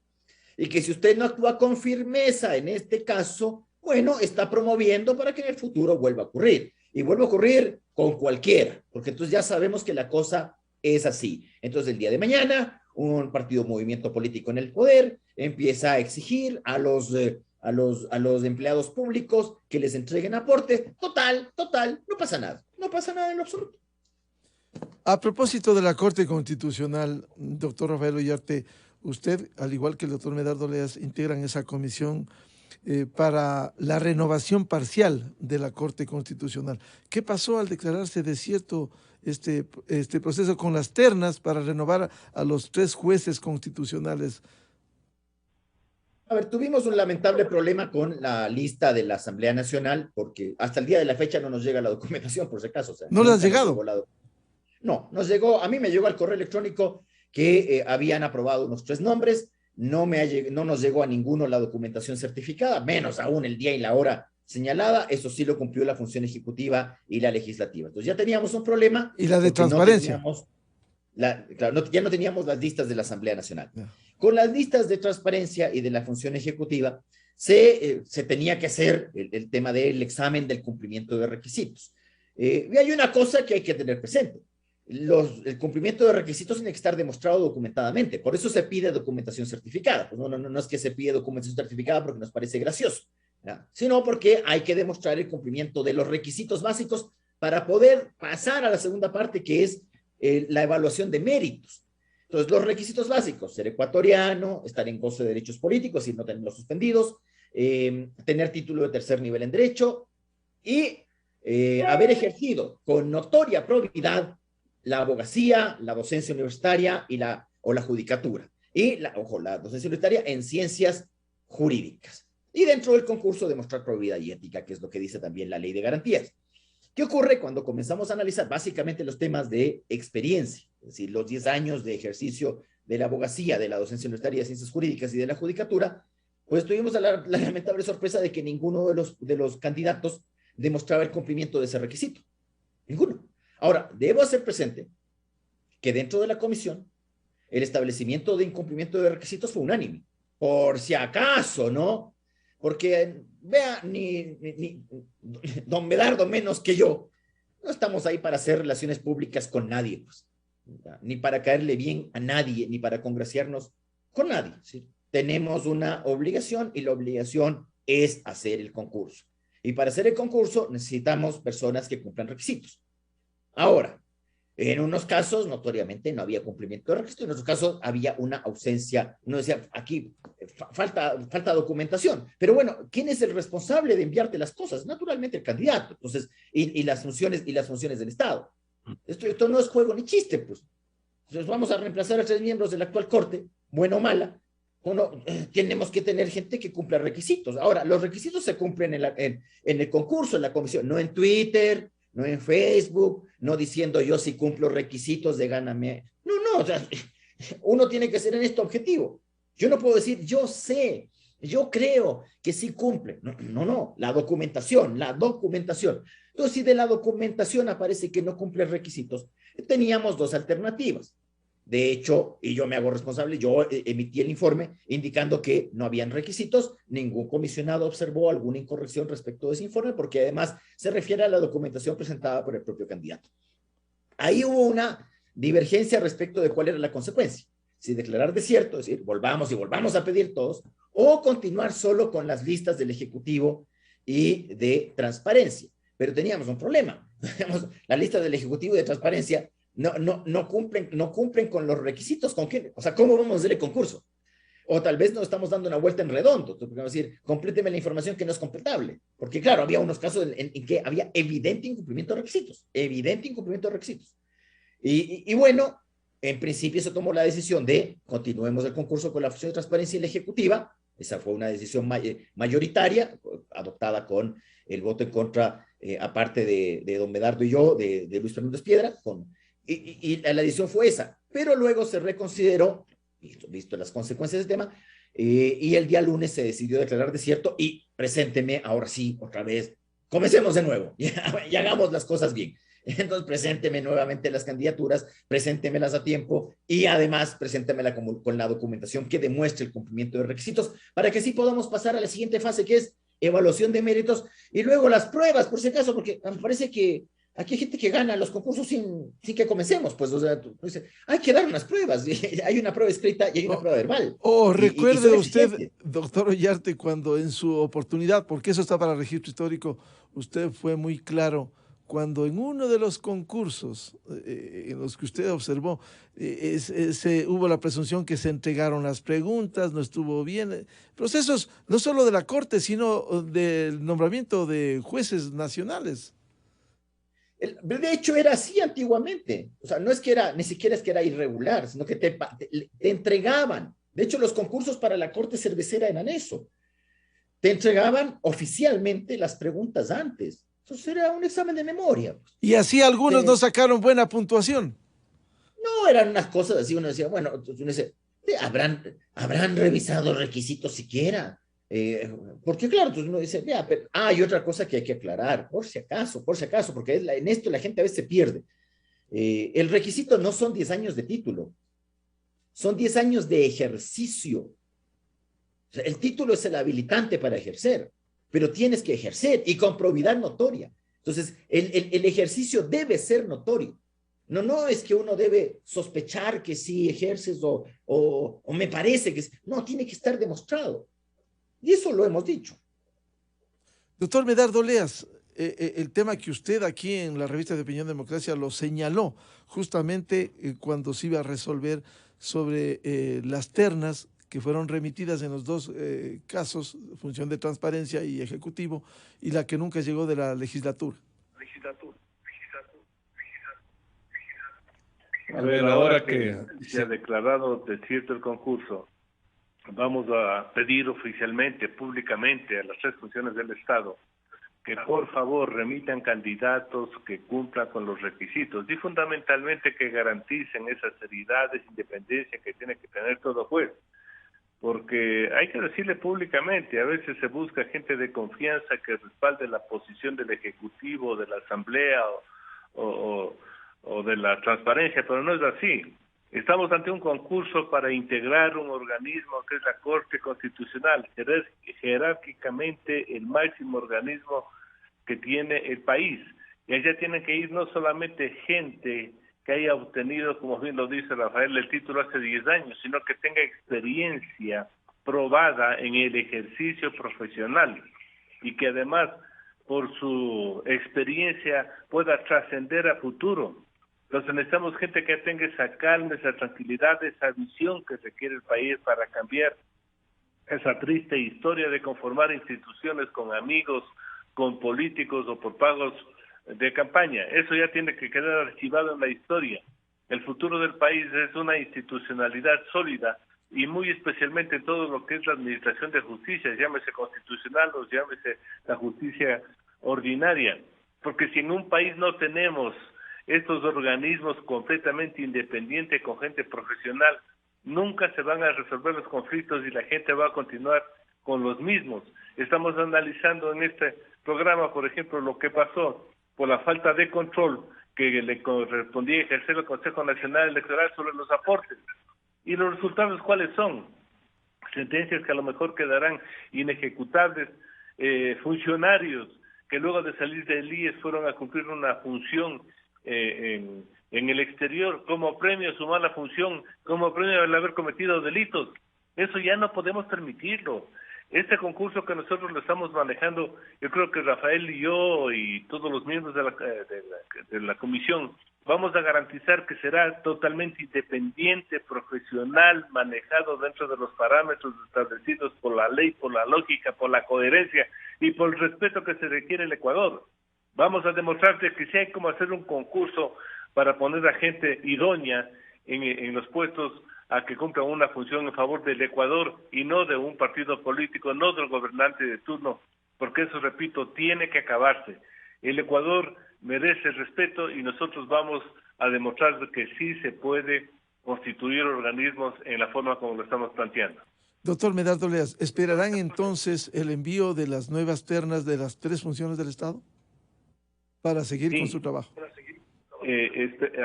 y que si usted no actúa con firmeza en este caso, bueno, está promoviendo para que en el futuro vuelva a ocurrir. Y vuelva a ocurrir con cualquiera, porque entonces ya sabemos que la cosa es así. Entonces el día de mañana, un partido movimiento político en el poder empieza a exigir a los empleados públicos que les entreguen aporte. Total, no pasa nada en lo absoluto. A propósito de la Corte Constitucional, doctor Rafael Ollarte, usted, al igual que el doctor Medardo Leas, integran esa comisión para la renovación parcial de la Corte Constitucional. ¿Qué pasó al declararse desierto este proceso con las ternas para renovar a los 3 jueces constitucionales? A ver, tuvimos un lamentable problema con la lista de la Asamblea Nacional, porque hasta el día de la fecha no nos llega la documentación, por si acaso. O sea, ¿No le has llegado? No, nos llegó, a mí me llegó al correo electrónico que habían aprobado unos 3 nombres, no nos llegó a ninguno la documentación certificada, menos aún el día y la hora señalada. Eso sí lo cumplió la función ejecutiva y la legislativa. Entonces ya teníamos un problema. ¿Y la de transparencia? Ya no teníamos las listas de la Asamblea Nacional. No. Con las listas de transparencia y de la función ejecutiva se tenía que hacer el tema del examen del cumplimiento de requisitos. Y hay una cosa que hay que tener presente. El cumplimiento de requisitos tiene que estar demostrado documentadamente. Por eso se pide documentación certificada. Pues no es que se pide documentación certificada porque nos parece gracioso, ¿ya? Sino porque hay que demostrar el cumplimiento de los requisitos básicos para poder pasar a la segunda parte, que es la evaluación de méritos. Entonces, los requisitos básicos: ser ecuatoriano, estar en goce de derechos políticos y no tenerlos suspendidos, tener título de 3er nivel en Derecho y haber ejercido con notoria probidad la abogacía, la docencia universitaria o la judicatura. Y la docencia universitaria en ciencias jurídicas. Y dentro del concurso demostrar probidad y ética, que es lo que dice también la ley de garantías. ¿Qué ocurre cuando comenzamos a analizar básicamente los temas de experiencia? Es decir, los 10 años de ejercicio de la abogacía, de la docencia universitaria de ciencias jurídicas y de la judicatura. pues tuvimos la lamentable sorpresa de que ninguno de los candidatos demostraba el cumplimiento de ese requisito. Ninguno. Ahora, debo hacer presente que dentro de la comisión el establecimiento de incumplimiento de requisitos fue unánime, por si acaso, ¿no? Porque, vea, ni don Medardo menos que yo, no estamos ahí para hacer relaciones públicas con nadie, pues, ni para caerle bien a nadie, ni para congraciarnos con nadie, ¿sí? Tenemos una obligación y la obligación es hacer el concurso. Y para hacer el concurso necesitamos personas que cumplan requisitos. Ahora, en unos casos, notoriamente, no había cumplimiento de requisitos. En otros casos, había una ausencia. Uno decía, aquí falta documentación. Pero bueno, ¿quién es el responsable de enviarte las cosas? Naturalmente, el candidato. Entonces, y las funciones del Estado. Esto no es juego ni chiste, pues. Entonces, vamos a reemplazar a 3 miembros de la actual Corte, buena o mala. Tenemos que tener gente que cumpla requisitos. Ahora, los requisitos se cumplen en el concurso, en la comisión, no en Twitter, no en Facebook, no diciendo yo si cumplo requisitos de gáname. No, o sea, uno tiene que ser en este objetivo. Yo no puedo decir, yo sé, yo creo que sí cumple. No, la documentación. Entonces, si de la documentación aparece que no cumple requisitos, teníamos 2 alternativas. De hecho, y yo me hago responsable, yo emití el informe indicando que no habían requisitos, ningún comisionado observó alguna incorrección respecto de ese informe, porque además se refiere a la documentación presentada por el propio candidato. Ahí hubo una divergencia respecto de cuál era la consecuencia. Si declarar desierto, es decir, volvamos a pedir todos, o continuar solo con las listas del Ejecutivo y de transparencia. Pero teníamos un problema. Las listas del Ejecutivo y de transparencia no cumplen con los requisitos. ¿Con qué? O sea, ¿cómo vamos a hacer el concurso? O tal vez nos estamos dando una vuelta en redondo. Podemos decir, compléteme la información que no es completable. Porque claro, había unos casos en que había evidente incumplimiento de requisitos. Y bueno, en principio se tomó la decisión de continuemos el concurso con la función de transparencia y la ejecutiva. Esa fue una decisión mayoritaria, adoptada con el voto en contra, aparte de don Medardo y yo, de Luis Fernando Piedra, y la decisión fue esa. Pero luego se reconsideró, visto las consecuencias del tema, y el día lunes se decidió declarar desierto y presénteme, ahora sí, otra vez, comencemos de nuevo y hagamos las cosas bien. Entonces, presénteme nuevamente las candidaturas, preséntemelas a tiempo y además preséntemela con la documentación que demuestre el cumplimiento de requisitos para que sí podamos pasar a la siguiente fase, que es evaluación de méritos y luego las pruebas, por si acaso, porque me parece que aquí hay gente que gana los concursos sin que comencemos, pues, o sea, tú dices, hay que dar unas pruebas, hay una prueba escrita y hay una prueba verbal. Recuerde usted, doctor Ollarte, cuando en su oportunidad, porque eso está para el registro histórico, usted fue muy claro cuando en uno de los concursos en los que usted observó, hubo la presunción que se entregaron las preguntas, no estuvo bien. Procesos no solo de la Corte, sino del nombramiento de jueces nacionales. De hecho, era así antiguamente. O sea, no es que era, ni siquiera es que era irregular, sino que te entregaban. De hecho, los concursos para la Corte Cervecera eran eso. Te entregaban oficialmente las preguntas antes. Entonces era un examen de memoria. Y así algunos no sacaron buena puntuación. No, eran unas cosas así. Uno decía, bueno, uno dice, ¿habrán revisado requisitos siquiera? Porque claro, entonces uno dice, ya, pero hay otra cosa que hay que aclarar, por si acaso, porque en esto la gente a veces se pierde. El requisito no son 10 años de título, son 10 años de ejercicio. O sea, el título es el habilitante para ejercer, pero tienes que ejercer y con probidad notoria. Entonces, el ejercicio debe ser notorio. No es que uno debe sospechar que sí ejerces o me parece que... No, tiene que estar demostrado. Y eso lo hemos dicho. Doctor Medardo Leas, el tema que usted aquí en la revista de Opinión Democracia lo señaló justamente cuando se iba a resolver sobre las ternas que fueron remitidas en los 2 casos, función de transparencia y ejecutivo, y la que nunca llegó de la legislatura. A ver, ahora que se ha declarado desierto el concurso, vamos a pedir oficialmente, públicamente, a las 3 funciones del Estado que por favor remitan candidatos que cumplan con los requisitos y fundamentalmente que garanticen esa seriedad, esa independencia que tiene que tener todo juez. porque hay que decirle públicamente, a veces se busca gente de confianza que respalde la posición del Ejecutivo, de la Asamblea o de la transparencia, pero no es así. Estamos ante un concurso para integrar un organismo que es la Corte Constitucional, jerárquicamente el máximo organismo que tiene el país. Y allá tienen que ir no solamente gente que haya obtenido, como bien lo dice Rafael, el título hace 10 años, sino que tenga experiencia probada en el ejercicio profesional y que además por su experiencia pueda trascender a futuro. Entonces necesitamos gente que tenga esa calma, esa tranquilidad, esa visión que requiere el país para cambiar esa triste historia de conformar instituciones con amigos, con políticos o por pagos de campaña. Eso ya tiene que quedar archivado en la historia. El futuro del país es una institucionalidad sólida y muy especialmente en todo lo que es la administración de justicia, llámese constitucional o llámese la justicia ordinaria. Porque si en un país no tenemos estos organismos completamente independientes con gente profesional, nunca se van a resolver los conflictos y la gente va a continuar con los mismos. Estamos analizando en este programa, por ejemplo, lo que pasó por la falta de control que le correspondía ejercer el Consejo Nacional Electoral sobre los aportes. ¿Y los resultados cuáles son? Sentencias que a lo mejor quedarán inejecutables, funcionarios que luego de salir del IES fueron a cumplir una función en el exterior como premio a su mala función, como premio al haber cometido delitos. Eso ya no podemos permitirlo. Este concurso que nosotros lo estamos manejando, yo creo que Rafael y yo y todos los miembros de la comisión vamos a garantizar que será totalmente independiente, profesional, manejado dentro de los parámetros establecidos por la ley, por la lógica, por la coherencia y por el respeto que se requiere el Ecuador. Vamos a demostrarte que sí hay como hacer un concurso para poner a gente idónea en los puestos a que cumplan una función en favor del Ecuador y no de un partido político, no del gobernante de turno, porque eso, repito, tiene que acabarse. El Ecuador merece respeto y nosotros vamos a demostrar que sí se puede constituir organismos en la forma como lo estamos planteando. Doctor Medardo Leas, ¿esperarán entonces el envío de las nuevas ternas de las 3 funciones del Estado para seguir con su trabajo?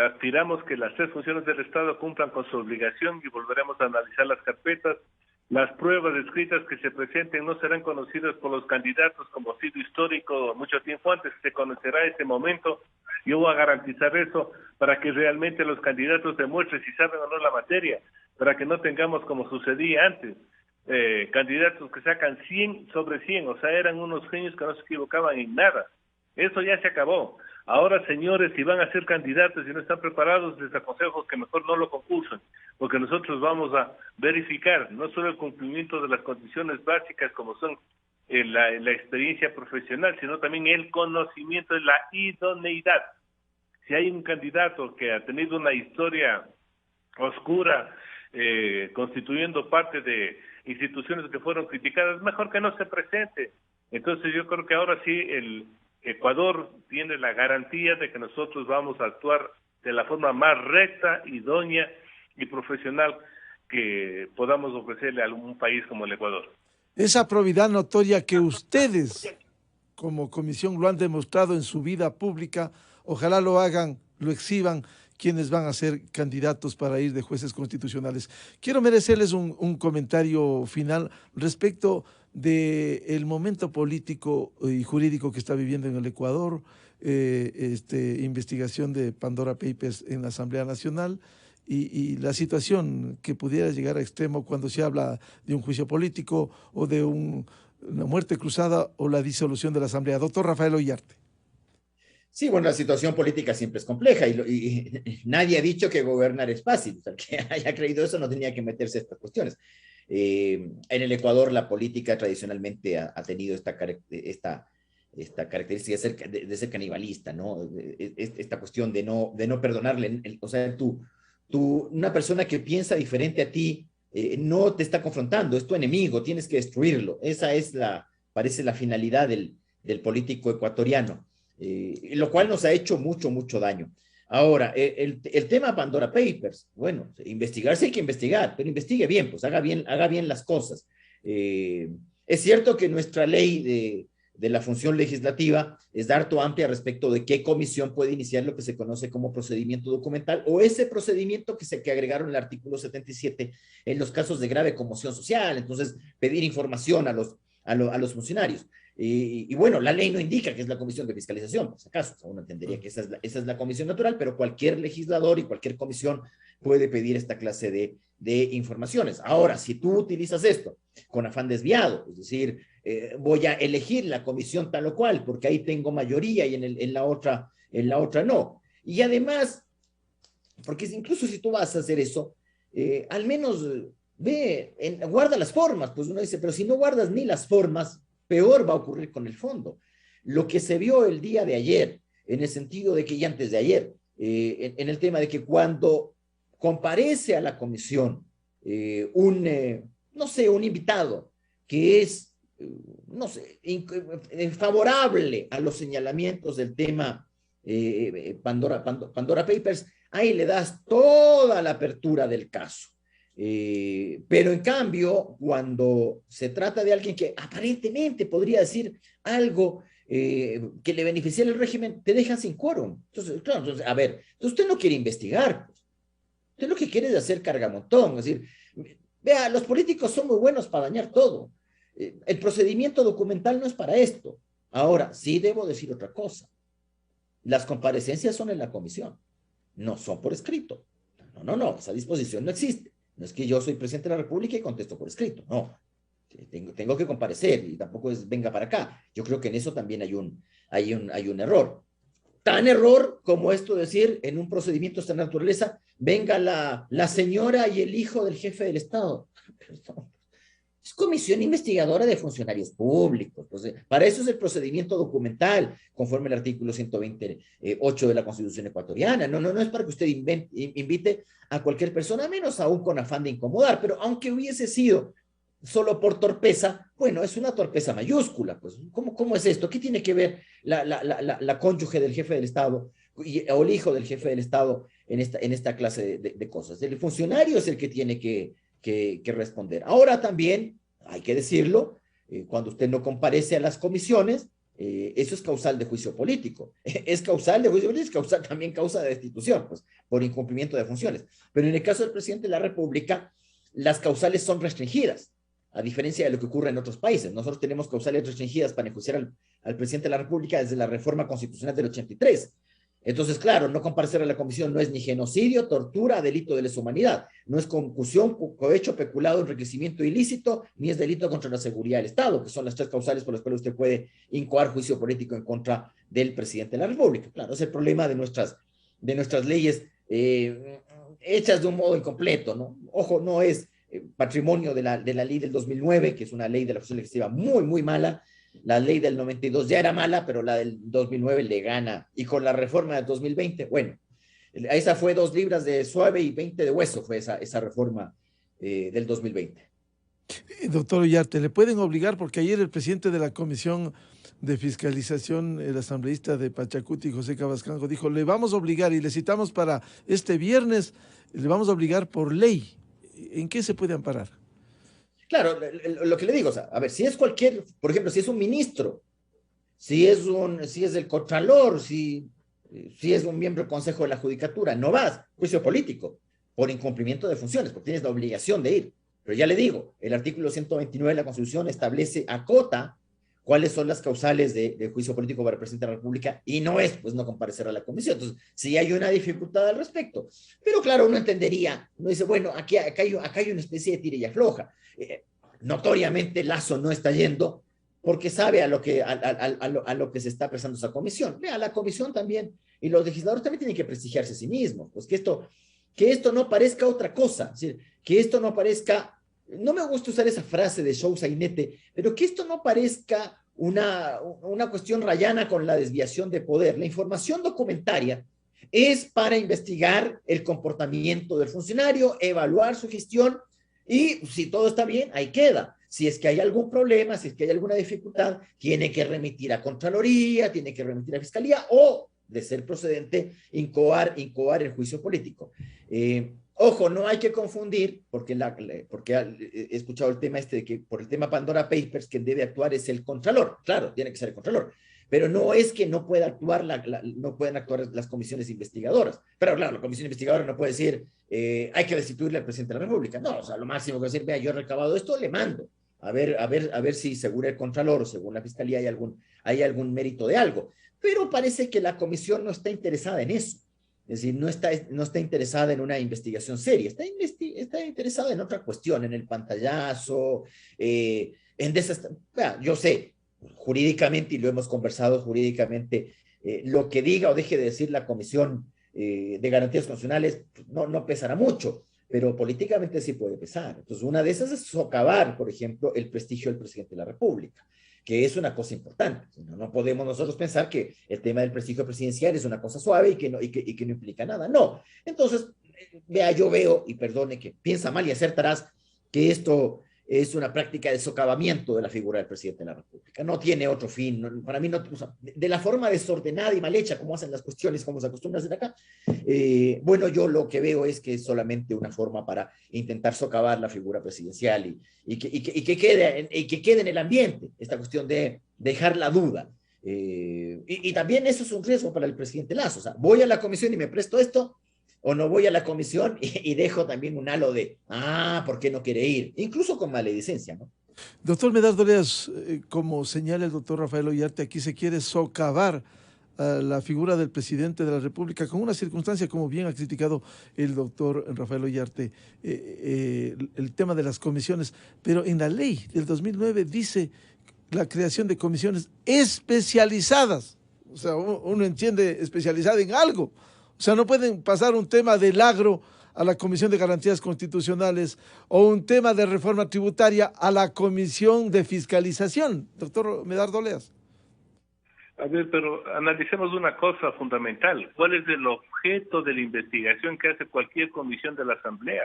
Aspiramos que las 3 funciones del Estado cumplan con su obligación y volveremos a analizar las carpetas. Las pruebas escritas que se presenten no serán conocidas por los candidatos como ha sido histórico mucho tiempo antes, se conocerá ese momento. Yo voy a garantizar eso para que realmente los candidatos demuestren si saben o no la materia, para que no tengamos como sucedía antes, candidatos que sacan 100 sobre 100, o sea, eran unos genios que no se equivocaban en nada. Eso ya se acabó. Ahora, señores, si van a ser candidatos y no están preparados, les aconsejo que mejor no lo concursen, porque nosotros vamos a verificar no solo el cumplimiento de las condiciones básicas como son la experiencia profesional, sino también el conocimiento de la idoneidad. Si hay un candidato que ha tenido una historia oscura, constituyendo parte de instituciones que fueron criticadas, mejor que no se presente. Entonces yo creo que ahora sí el Ecuador tiene la garantía de que nosotros vamos a actuar de la forma más recta, idónea y profesional que podamos ofrecerle a un país como el Ecuador. Esa probidad notoria que ustedes como comisión lo han demostrado en su vida pública, ojalá lo hagan, lo exhiban quienes van a ser candidatos para ir de jueces constitucionales. Quiero merecerles un comentario final respecto del momento político y jurídico que está viviendo en el Ecuador, investigación de Pandora Papers en la Asamblea Nacional y la situación que pudiera llegar a extremo cuando se habla de un juicio político o de una muerte cruzada o la disolución de la Asamblea. Doctor Rafael Ollarte. Sí, bueno, la situación política siempre es compleja y nadie ha dicho que gobernar es fácil. O sea, que haya creído eso no tenía que meterse a estas cuestiones. En el Ecuador la política tradicionalmente ha tenido esta característica de ser canibalista, ¿no? Esta cuestión de no perdonarle. O sea, una persona que piensa diferente a ti no te está confrontando, es tu enemigo, tienes que destruirlo. Esa es parece la finalidad del político ecuatoriano. Lo cual nos ha hecho mucho daño. Ahora, el tema Pandora Papers, bueno, investigarse hay que investigar, pero investigue bien, pues haga bien las cosas. Es cierto que nuestra ley de la función legislativa es harto amplia respecto de qué comisión puede iniciar lo que se conoce como procedimiento documental o ese procedimiento que agregaron el artículo 77 en los casos de grave conmoción social, entonces pedir información a los funcionarios. Y bueno, la ley no indica que es la comisión de fiscalización, por si acaso, uno entendería que esa es la comisión natural, pero cualquier legislador y cualquier comisión puede pedir esta clase de informaciones. Ahora, si tú utilizas esto con afán desviado, es decir, voy a elegir la comisión tal o cual, porque ahí tengo mayoría y en la otra no. Y además, porque incluso si tú vas a hacer eso, al menos guarda las formas, pues uno dice, pero si no guardas ni las formas, peor va a ocurrir con el fondo. Lo que se vio el día de ayer, en el sentido de que ya antes de ayer, en el tema de que cuando comparece a la comisión un invitado que es, favorable a los señalamientos del tema Pandora Papers, ahí le das toda la apertura del caso. Pero en cambio, cuando se trata de alguien que aparentemente podría decir algo que le beneficie al régimen, te dejan sin quórum. Entonces, claro, a ver, usted no quiere investigar, pues. Usted lo que quiere es hacer cargamontón, es decir, vea, los políticos son muy buenos para dañar todo. El procedimiento documental no es para esto. Ahora, sí debo decir otra cosa. Las comparecencias son en la comisión, no son por escrito. No, esa disposición no existe. No es que yo soy presidente de la República y contesto por escrito, no. Tengo que comparecer y tampoco es venga para acá. Yo creo que en eso también hay un error. Tan error como esto de decir en un procedimiento de esta naturaleza, venga la señora y el hijo del jefe del Estado. Es comisión investigadora de funcionarios públicos. Entonces, para eso es el procedimiento documental, conforme al artículo 128 de la Constitución ecuatoriana. No es para que usted invite a cualquier persona, menos aún con afán de incomodar, pero aunque hubiese sido solo por torpeza, bueno, es una torpeza mayúscula. Pues, ¿cómo es esto? ¿Qué tiene que ver la cónyuge del jefe del Estado o el hijo del jefe del Estado en esta clase de cosas? El funcionario es el que tiene que responder. Ahora también, hay que decirlo, cuando usted no comparece a las comisiones, eso es causal de juicio político. Es causal de juicio político, también causa de destitución, pues, por incumplimiento de funciones. Pero en el caso del presidente de la República, las causales son restringidas, a diferencia de lo que ocurre en otros países. Nosotros tenemos causales restringidas para enjuiciar al presidente de la República desde la reforma constitucional del 83. Entonces, claro, no comparecer a la comisión no es ni genocidio, tortura, delito de lesa humanidad, no es concusión, cohecho, peculado, enriquecimiento ilícito, ni es delito contra la seguridad del Estado, que son las tres causales por las cuales usted puede incoar juicio político en contra del presidente de la República. Claro, es el problema de nuestras leyes hechas de un modo incompleto, ¿no? Ojo, no es patrimonio de la ley del 2009, que es una ley de la función legislativa muy, muy mala. La ley del 92 ya era mala, pero la del 2009 le gana. Y con la reforma del 2020, bueno, esa fue 2 libras de suave y 20 de hueso, fue esa reforma del 2020. Doctor Uyarte, ¿le pueden obligar? Porque ayer el presidente de la Comisión de Fiscalización, el asambleísta de Pachacuti, José Cabascango, dijo, le vamos a obligar, y le citamos para este viernes, le vamos a obligar por ley. ¿En qué se puede amparar? Claro, lo que le digo, o sea, a ver, si es cualquier, por ejemplo, si es un ministro, si es el contralor, si es un miembro del Consejo de la Judicatura, no vas, juicio político, por incumplimiento de funciones, porque tienes la obligación de ir. Pero ya le digo, el artículo 129 de la Constitución acota cuáles son las causales de juicio político para el presidente de la República, y no es, pues, no comparecer a la comisión. Entonces, sí hay una dificultad al respecto. Pero claro, uno entendería, uno dice, bueno, acá hay una especie de tira y afloja. Notoriamente Lazo no está yendo porque sabe a lo que se está prestando esa comisión. Vea, la comisión también, y los legisladores también tienen que prestigiarse a sí mismos, pues que esto no parezca otra cosa, es decir, que esto no parezca, no me gusta usar esa frase de show sainete, pero que esto no parezca una cuestión rayana con la desviación de poder. La información documentaria es para investigar el comportamiento del funcionario, evaluar su gestión, y si todo está bien, ahí queda. Si es que hay algún problema, si es que hay alguna dificultad, tiene que remitir a Contraloría, tiene que remitir a Fiscalía, o de ser procedente, incoar el juicio político. Ojo, no hay que confundir, porque he escuchado el tema de que por el tema Pandora Papers quien debe actuar es el Contralor. Claro, tiene que ser el Contralor. Pero no es que no pueda actuar no pueden actuar las comisiones investigadoras. Pero claro, la comisión investigadora no puede decir hay que destituirle al presidente de la República. No, o sea, lo máximo que decir, vea, yo he recabado esto, le mando. A ver si según el Contralor o según la Fiscalía hay algún mérito de algo. Pero parece que la comisión no está interesada en eso. Es decir, no está interesada en una investigación seria, está interesada en otra cuestión, en el pantallazo, yo sé, jurídicamente, y lo hemos conversado jurídicamente, lo que diga o deje de decir la Comisión de Garantías Constitucionales no pesará mucho, pero políticamente sí puede pesar. Entonces, una de esas es socavar, por ejemplo, el prestigio del presidente de la República, que es una cosa importante. No podemos nosotros pensar que el tema del prestigio presidencial es una cosa suave y que no implica nada. No. Entonces, yo veo, y perdone que piensa mal y acertarás, que esto es una práctica de socavamiento de la figura del presidente de la República. No tiene otro fin. Para mí, o sea, de la forma desordenada y mal hecha como hacen las cuestiones, como se acostumbra a hacer acá, yo lo que veo es que es solamente una forma para intentar socavar la figura presidencial y que quede en el ambiente esta cuestión de dejar la duda. Y también eso es un riesgo para el presidente Lasso. O sea, voy a la comisión y me presto esto, o no voy a la comisión y dejo también un halo de, ¿por qué no quiere ir? Incluso con maledicencia, ¿no? Doctor Medardo Leas, como señala el doctor Rafael Ollarte, aquí se quiere socavar la figura del presidente de la República con una circunstancia, como bien ha criticado el doctor Rafael Ollarte, el tema de las comisiones, pero en la ley del 2009 dice la creación de comisiones especializadas, o sea, uno entiende especializada en algo. O sea, no pueden pasar un tema del agro a la Comisión de Garantías Constitucionales o un tema de reforma tributaria a la Comisión de Fiscalización. Doctor Medardo Leas. A ver, pero analicemos una cosa fundamental. ¿Cuál es el objeto de la investigación que hace cualquier comisión de la Asamblea?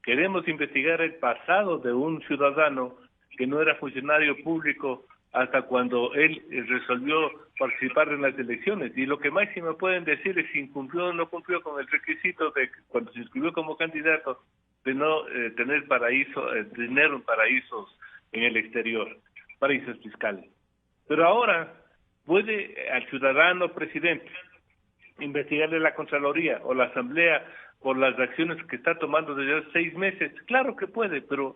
Queremos investigar el pasado de un ciudadano que no era funcionario público hasta cuando él resolvió participar en las elecciones. Y lo que máximo pueden decir es si cumplió o no cumplió con el requisito de cuando se inscribió como candidato de no tener dinero en paraísos en el exterior, paraísos fiscales. Pero ahora puede al ciudadano presidente investigarle la Contraloría o la Asamblea por las acciones que está tomando desde hace 6 meses. Claro que puede, pero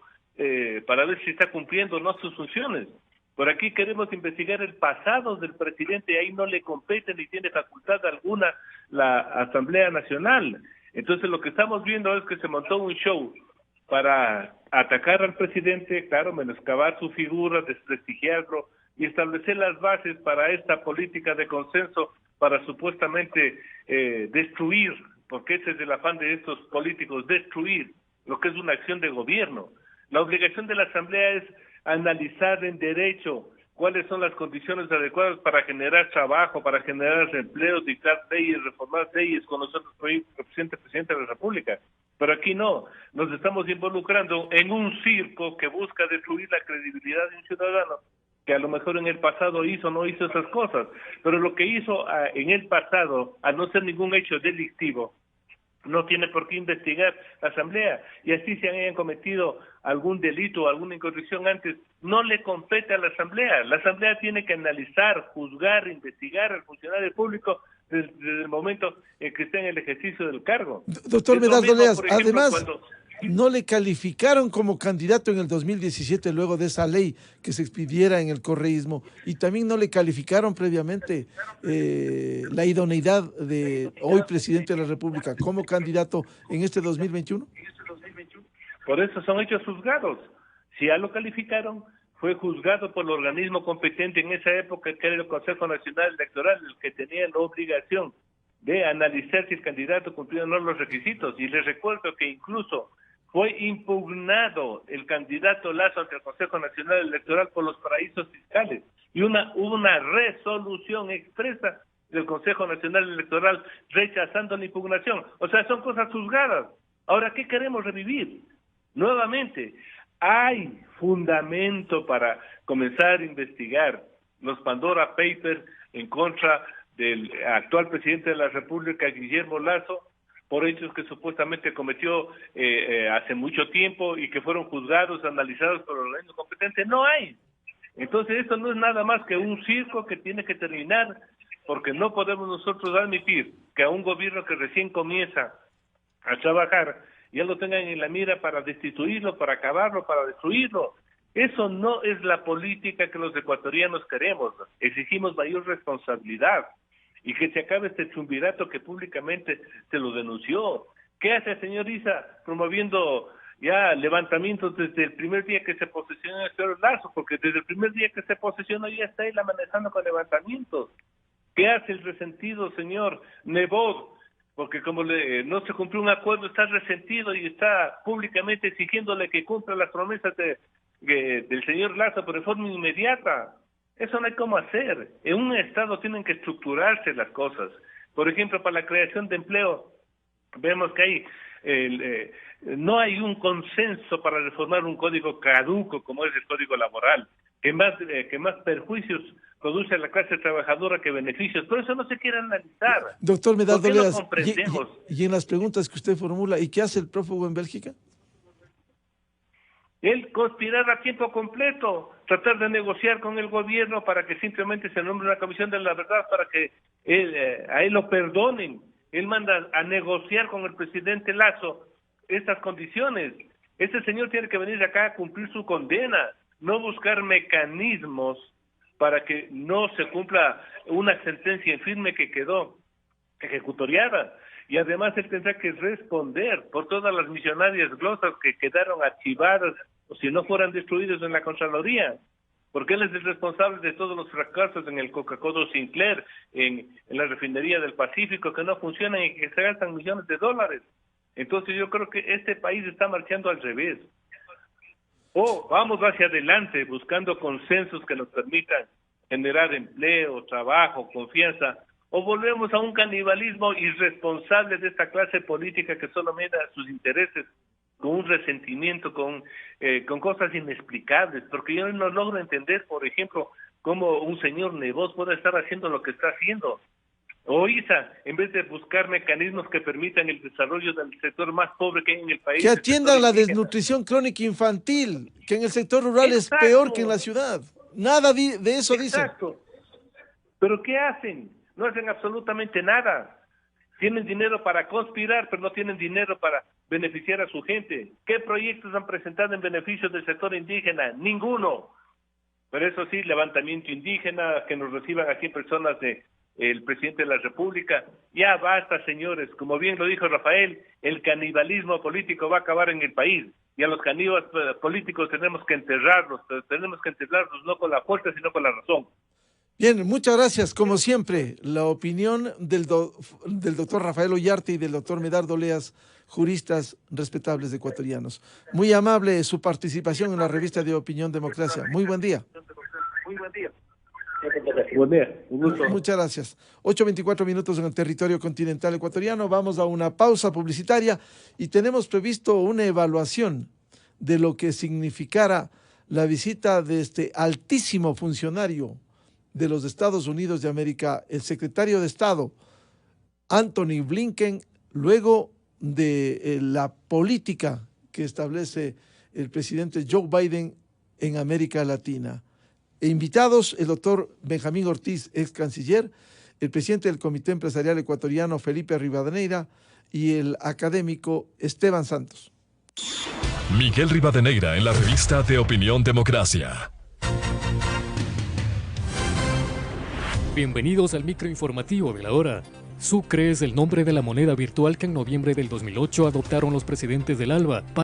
para ver si está cumpliendo o no sus funciones. Por aquí queremos investigar el pasado del presidente, ahí no le compete ni tiene facultad alguna la Asamblea Nacional. Entonces lo que estamos viendo es que se montó un show para atacar al presidente, claro, menoscabar su figura, desprestigiarlo y establecer las bases para esta política de consenso para supuestamente destruir, porque ese es el afán de estos políticos, destruir lo que es una acción de gobierno. La obligación de la Asamblea es analizar en derecho cuáles son las condiciones adecuadas para generar trabajo, para generar empleos, dictar leyes, reformar leyes con nosotros, presidente de la República. Pero aquí no, nos estamos involucrando en un circo que busca destruir la credibilidad de un ciudadano que a lo mejor en el pasado hizo o no hizo esas cosas, pero lo que hizo en el pasado, al no ser ningún hecho delictivo, no tiene por qué investigar la Asamblea, y así se hayan cometido algún delito o alguna incorrección antes, no le compete a la Asamblea. La Asamblea tiene que analizar, juzgar, investigar al funcionario público desde el momento en que esté en el ejercicio del cargo. Doctor Medardo Leas, además, no le calificaron como candidato en el 2017 luego de esa ley que se expidiera en el correísmo, y también no le calificaron previamente la idoneidad de hoy presidente de la República como candidato en este 2021. Por eso son hechos juzgados. Si ya lo calificaron, fue juzgado por el organismo competente en esa época, que era el Consejo Nacional Electoral, el que tenía la obligación de analizar si el candidato cumplía o no los requisitos. Y les recuerdo que incluso fue impugnado el candidato Lasso ante el Consejo Nacional Electoral por los paraísos fiscales. Y hubo una resolución expresa del Consejo Nacional Electoral rechazando la impugnación. O sea, son cosas juzgadas. Ahora, ¿qué queremos revivir? Nuevamente, hay fundamento para comenzar a investigar los Pandora Papers en contra del actual presidente de la República, Guillermo Lasso, por hechos que supuestamente cometió hace mucho tiempo y que fueron juzgados, analizados por el organismo competente. No hay. Entonces esto no es nada más que un circo que tiene que terminar, porque no podemos nosotros admitir que a un gobierno que recién comienza a trabajar ya lo tengan en la mira para destituirlo, para acabarlo, para destruirlo. Eso no es la política que los ecuatorianos queremos. Exigimos mayor responsabilidad y que se acabe este triunvirato que públicamente se lo denunció. ¿Qué hace el señor Issa promoviendo ya levantamientos desde el primer día que se posesionó el señor Lasso? Porque desde el primer día que se posesionó ya está él amenazando con levantamientos. ¿Qué hace el resentido señor Nebot? Porque como no se cumplió un acuerdo, está resentido y está públicamente exigiéndole que cumpla las promesas del señor Lasso por forma inmediata. Eso no hay cómo hacer. En un Estado tienen que estructurarse las cosas. Por ejemplo, para la creación de empleo, vemos que no hay un consenso para reformar un código caduco como es el Código Laboral, que más perjuicios produce a la clase trabajadora que beneficios. Por eso no se quiere analizar. Doctor Medardo Oleas, no comprendemos? y en las preguntas que usted formula, ¿y qué hace el prófugo en Bélgica? Él conspirar a tiempo completo, tratar de negociar con el gobierno para que simplemente se nombre una comisión de la verdad para que a él lo perdonen. Él manda a negociar con el presidente Lasso estas condiciones. Este señor tiene que venir acá a cumplir su condena, no buscar mecanismos para que no se cumpla una sentencia infirme que quedó ejecutoriada. Y además él tendrá que responder por todas las millonarias glosas que quedaron archivadas o si no fueran destruidas en la Contraloría, porque él es el responsable de todos los fracasos en el Coca-Cola Sinclair, en la refinería del Pacífico, que no funcionan y que se gastan millones de dólares. Entonces yo creo que este país está marchando al revés. O vamos hacia adelante buscando consensos que nos permitan generar empleo, trabajo, confianza, o volvemos a un canibalismo irresponsable de esta clase política que solo mira sus intereses con un resentimiento, con cosas inexplicables, porque yo no logro entender, por ejemplo, cómo un señor Nebot puede estar haciendo lo que está haciendo. O Issa, en vez de buscar mecanismos que permitan el desarrollo del sector más pobre que hay en el país. Que atiendan la desnutrición crónica infantil, que en el sector rural Exacto. Es peor que en la ciudad. Nada de eso dicen. Exacto. ¿Pero qué hacen? No hacen absolutamente nada. Tienen dinero para conspirar, pero no tienen dinero para beneficiar a su gente. ¿Qué proyectos han presentado en beneficio del sector indígena? Ninguno. Pero eso sí, levantamiento indígena, que nos reciban aquí personas el presidente de la República. Ya basta, señores. Como bien lo dijo Rafael, el canibalismo político va a acabar en el país. Y a los caníbales políticos tenemos que enterrarlos, pero tenemos que enterrarlos no con la fuerza, sino con la razón. Bien, muchas gracias. Como siempre, la opinión del doctor Rafael Ollarte y del doctor Medardo Oleas, juristas respetables ecuatorianos. Muy amable su participación en la revista de Opinión Democracia. Muy buen día. Muy buen día. Buen día, un gusto. Muchas gracias. 8:24 minutos en el territorio continental ecuatoriano. Vamos a una pausa publicitaria y tenemos previsto una evaluación de lo que significara la visita de este altísimo funcionario de los Estados Unidos de América, el secretario de Estado, Anthony Blinken, luego de la política que establece el presidente Joe Biden en América Latina. Invitados, el doctor Benjamín Ortiz, ex canciller, el presidente del Comité Empresarial Ecuatoriano, Felipe Rivadeneira, y el académico Esteban Santos. Miguel Rivadeneira en la revista de Opinión Democracia. Bienvenidos al microinformativo de la hora. Sucre es el nombre de la moneda virtual que en noviembre del 2008 adoptaron los presidentes del ALBA.